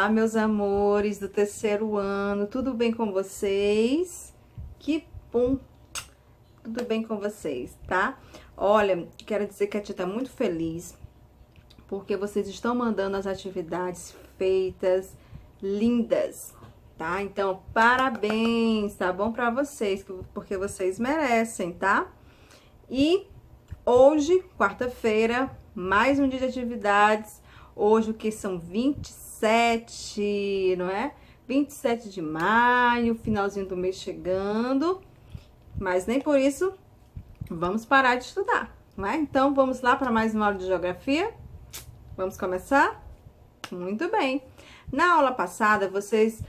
Olá, meus amores do terceiro ano, tudo bem com vocês? Que bom, tudo bem com vocês, tá? Olha, quero dizer que a tia tá muito feliz, porque vocês estão mandando as atividades feitas, lindas, tá? Então, parabéns, tá bom pra vocês, porque vocês merecem, tá? E hoje, quarta-feira, mais um dia de atividades. Hoje, o que são 27, não é? 27 de maio, finalzinho do mês chegando. Mas nem por isso vamos parar de estudar, não é? Então, vamos lá para mais uma aula de geografia? Vamos começar? Muito bem. Na aula passada, vocês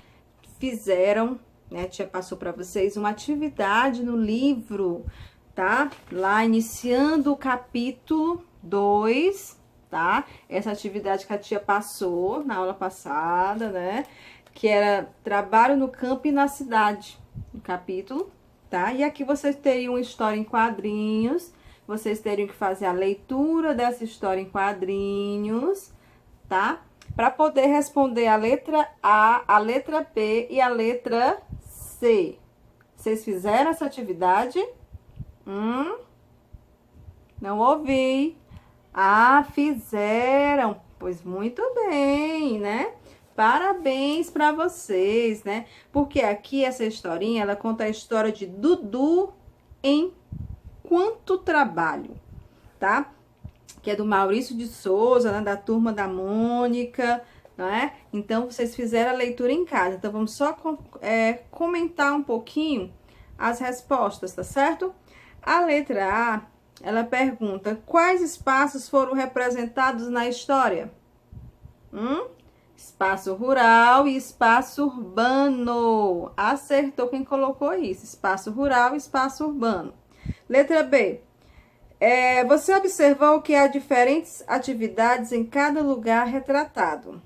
fizeram, né? A tia passou para vocês uma atividade no livro, tá? Lá, iniciando o capítulo 2, tá? Essa atividade que a tia passou na aula passada, né? Que era trabalho no campo e na cidade, o capítulo, tá? E aqui vocês teriam uma história em quadrinhos, vocês teriam que fazer a leitura dessa história em quadrinhos, tá? Para poder responder a letra A, a letra B e a letra C. Vocês fizeram essa atividade? Não ouvi. Ah, fizeram. Pois muito bem, né? Parabéns para vocês, né? Porque aqui essa historinha, ela conta a história de Dudu enquanto trabalho, tá? Que é do Maurício de Souza, né? Da turma da Mônica, não é? Então, vocês fizeram a leitura em casa. Então, vamos só comentar um pouquinho as respostas, tá certo? A letra A, ela pergunta: quais espaços foram representados na história? Espaço rural e espaço urbano. Acertou quem colocou isso. Espaço rural e espaço urbano. Letra B. Você observou que há diferentes atividades em cada lugar retratado.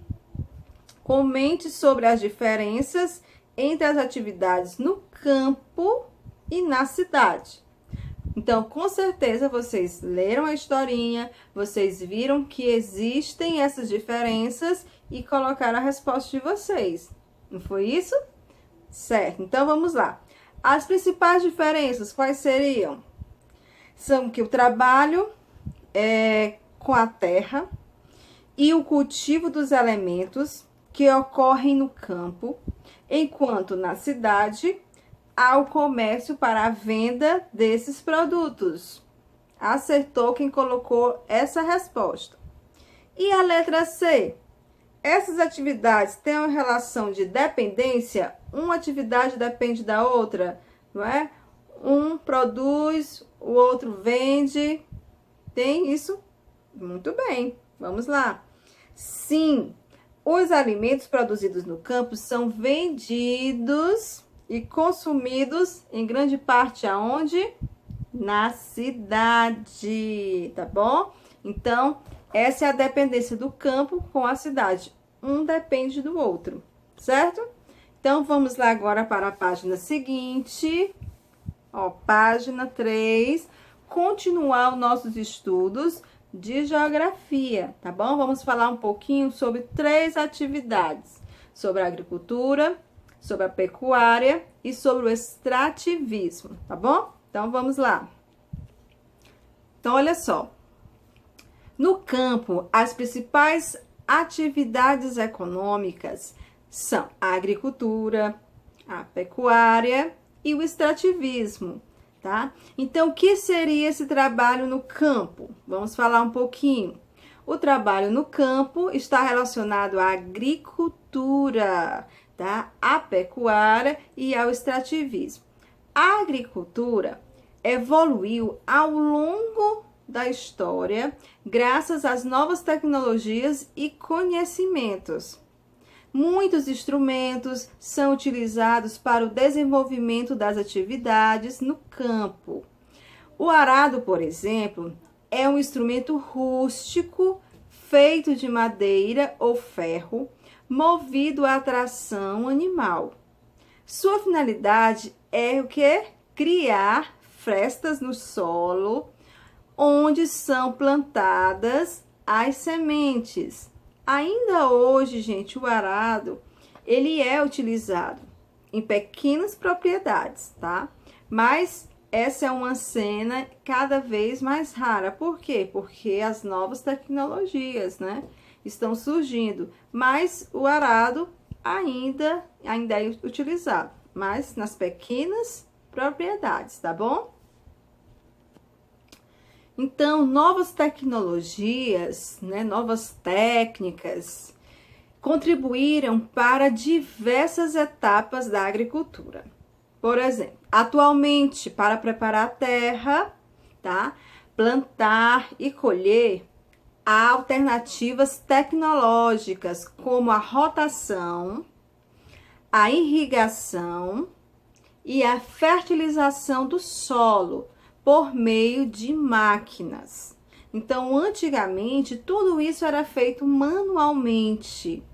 Comente sobre as diferenças entre as atividades no campo e na cidade. Então, com certeza, vocês leram a historinha, vocês viram que existem essas diferenças e colocaram a resposta de vocês. Não foi isso? Certo, então vamos lá. As principais diferenças, quais seriam? São que o trabalho é com a terra e o cultivo dos elementos que ocorrem no campo, enquanto na cidade ao comércio para a venda desses produtos. Acertou quem colocou essa resposta. E a letra C? Essas atividades têm uma relação de dependência? Uma atividade depende da outra, não é? Um produz, o outro vende. Tem isso? Muito bem, vamos lá. Sim, os alimentos produzidos no campo são vendidos e consumidos em grande parte aonde? Na cidade, tá bom? Então, essa é a dependência do campo com a cidade. Um depende do outro, certo? Então, vamos lá agora para a página seguinte. Ó, página 3. Continuar os nossos estudos de geografia, tá bom? Vamos falar um pouquinho sobre 3 atividades. Sobre a agricultura, sobre a pecuária e sobre o extrativismo, tá bom? Então, vamos lá. Então, olha só. No campo, as principais atividades econômicas são a agricultura, a pecuária e o extrativismo, tá? Então, o que seria esse trabalho no campo? Vamos falar um pouquinho. O trabalho no campo está relacionado à agricultura, tá? À pecuária e ao extrativismo. A agricultura evoluiu ao longo da história graças às novas tecnologias e conhecimentos. Muitos instrumentos são utilizados para o desenvolvimento das atividades no campo. O arado, por exemplo, é um instrumento rústico feito de madeira ou ferro, movido à tração animal. Sua finalidade é o quê? Criar frestas no solo, onde são plantadas as sementes. Ainda hoje, gente, o arado, ele é utilizado em pequenas propriedades, tá? Mas essa é uma cena cada vez mais rara. Por quê? Porque as novas tecnologias, né, estão surgindo. Mas o arado ainda é utilizado, mas nas pequenas propriedades, tá bom? Então, novas tecnologias, né, novas técnicas contribuíram para diversas etapas da agricultura. Por exemplo, atualmente, para preparar a terra, tá? Plantar e colher, há alternativas tecnológicas como a rotação, a irrigação e a fertilização do solo por meio de máquinas. Então, antigamente, tudo isso era feito manualmente,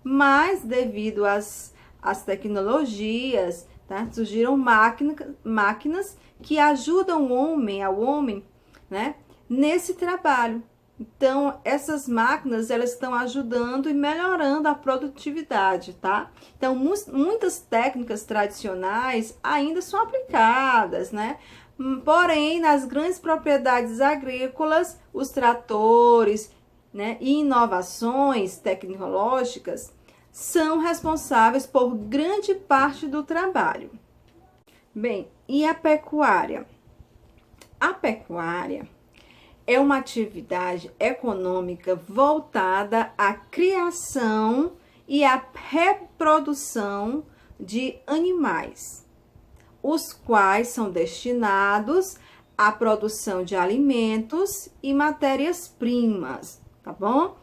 mas devido às tecnologias, tá? Surgiram máquinas que ajudam ao homem, né, nesse trabalho. Então, essas máquinas, elas estão ajudando e melhorando a produtividade, tá? Então, muitas técnicas tradicionais ainda são aplicadas, né? Porém, nas grandes propriedades agrícolas, os tratores, né, e inovações tecnológicas são responsáveis por grande parte do trabalho. Bem, e a pecuária? A pecuária é uma atividade econômica voltada à criação e à reprodução de animais, os quais são destinados à produção de alimentos e matérias-primas, tá bom?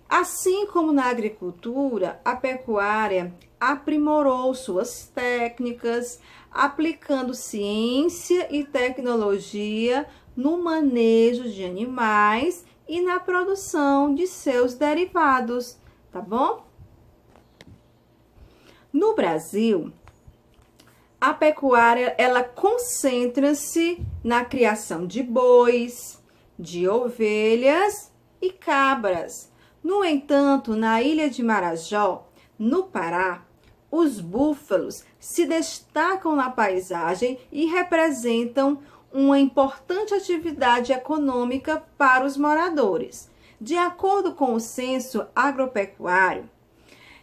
Assim como na agricultura, a pecuária aprimorou suas técnicas, aplicando ciência e tecnologia no manejo de animais e na produção de seus derivados, tá bom? No Brasil, a pecuária, ela concentra-se na criação de bois, de ovelhas e cabras. No entanto, na ilha de Marajó, no Pará, os búfalos se destacam na paisagem e representam uma importante atividade econômica para os moradores. De acordo com o Censo Agropecuário,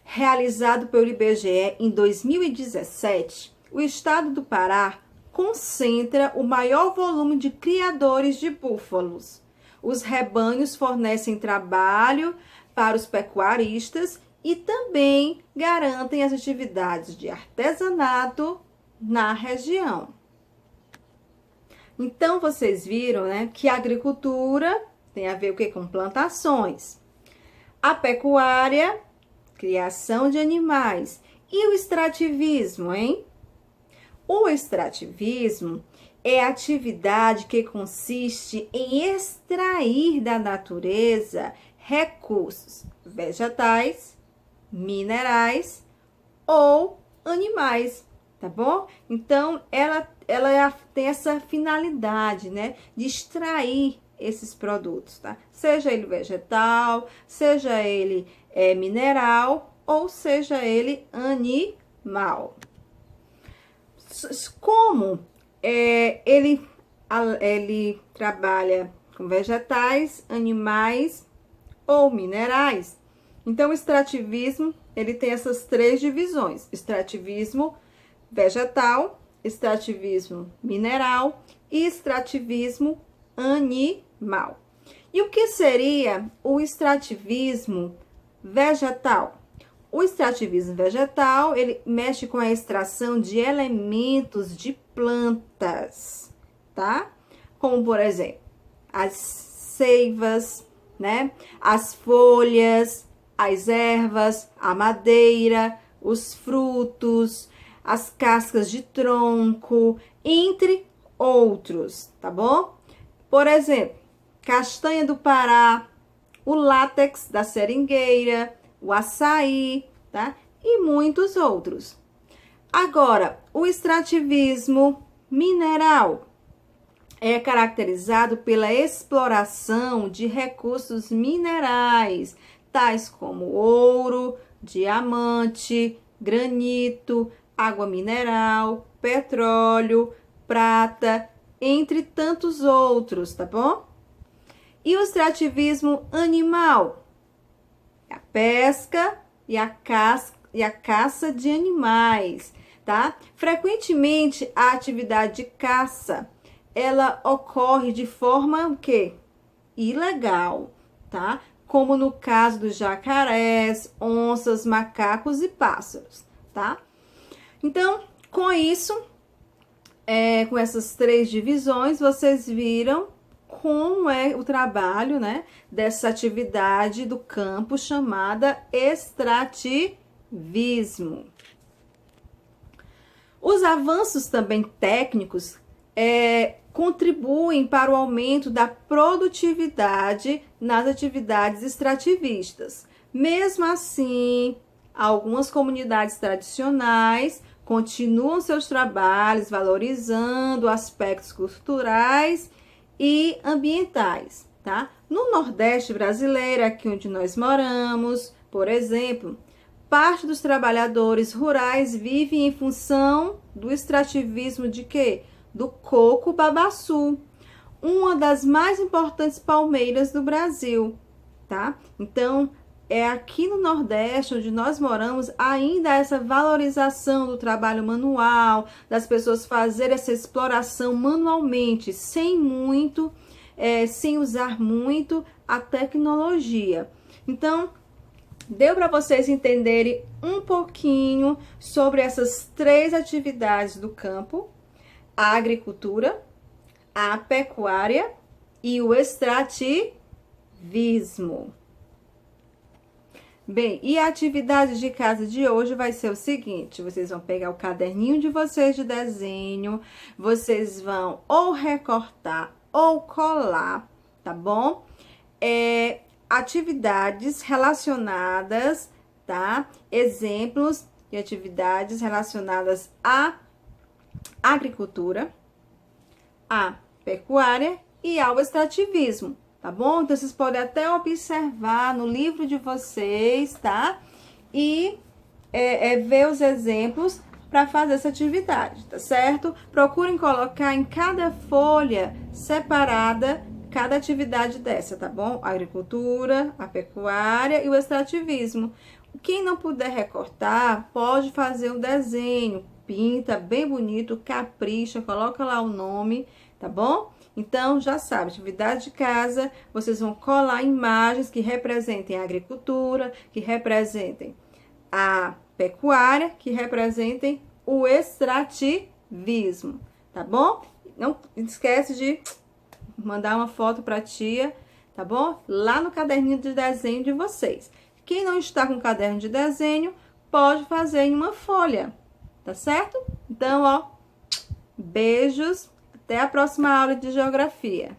realizado pelo IBGE em 2017, o estado do Pará concentra o maior volume de criadores de búfalos. Os rebanhos fornecem trabalho para os pecuaristas e também garantem as atividades de artesanato na região. Então, vocês viram, né, que a agricultura tem a ver o que com plantações. A pecuária, criação de animais. E o extrativismo, hein? O extrativismo é a atividade que consiste em extrair da natureza recursos vegetais, minerais ou animais, tá bom? Então, ela tem essa finalidade, né, de extrair esses produtos, tá? Seja ele vegetal, seja ele mineral ou seja ele animal. Como ele trabalha com vegetais, animais ou minerais, então o extrativismo, ele tem essas três divisões: extrativismo vegetal, extrativismo mineral e extrativismo animal. E o que seria o extrativismo vegetal? O extrativismo vegetal, ele mexe com a extração de elementos de plantas, tá? Como, por exemplo, as seivas, né? As folhas, as ervas, a madeira, os frutos, as cascas de tronco, entre outros, tá bom? Por exemplo, castanha do Pará, o látex da seringueira, o açaí, tá? E muitos outros. Agora, o extrativismo mineral é caracterizado pela exploração de recursos minerais, tais como ouro, diamante, granito, água mineral, petróleo, prata, entre tantos outros, tá bom? E o extrativismo animal? A pesca e a caça de animais, tá? Frequentemente, a atividade de caça, ela ocorre de forma o quê? Ilegal, tá? Como no caso dos jacarés, onças, macacos e pássaros, tá? Então, com isso, com essas 3 divisões, vocês viram como é o trabalho, né, dessa atividade do campo chamada extrativismo. Os avanços também técnicos contribuem para o aumento da produtividade nas atividades extrativistas. Mesmo assim, algumas comunidades tradicionais continuam seus trabalhos valorizando aspectos culturais e ambientais, tá? No Nordeste brasileiro, aqui onde nós moramos, por exemplo, parte dos trabalhadores rurais vivem em função do extrativismo de quê? Do coco-babaçu, uma das mais importantes palmeiras do Brasil, tá? Então, é aqui no Nordeste, onde nós moramos, ainda essa valorização do trabalho manual, das pessoas fazerem essa exploração manualmente, sem usar muito a tecnologia. Então, deu para vocês entenderem um pouquinho sobre essas 3 atividades do campo: a agricultura, a pecuária e o extrativismo. Bem, e a atividade de casa de hoje vai ser o seguinte: vocês vão pegar o caderninho de vocês de desenho, vocês vão ou recortar ou colar, tá bom? Atividades relacionadas, tá? Exemplos de atividades relacionadas à agricultura, à pecuária e ao extrativismo. Tá bom? Então, vocês podem até observar no livro de vocês, tá? E ver os exemplos para fazer essa atividade, tá certo? Procurem colocar em cada folha separada cada atividade dessa, tá bom? A agricultura, a pecuária e o extrativismo. Quem não puder recortar, pode fazer um desenho, pinta bem bonito, capricha, coloca lá o nome, tá bom? Então, já sabe, atividade de casa, vocês vão colar imagens que representem a agricultura, que representem a pecuária, que representem o extrativismo, tá bom? Não esquece de mandar uma foto para a tia, tá bom? Lá no caderninho de desenho de vocês. Quem não está com caderno de desenho, pode fazer em uma folha, tá certo? Então, ó, beijos. Até a próxima aula de geografia.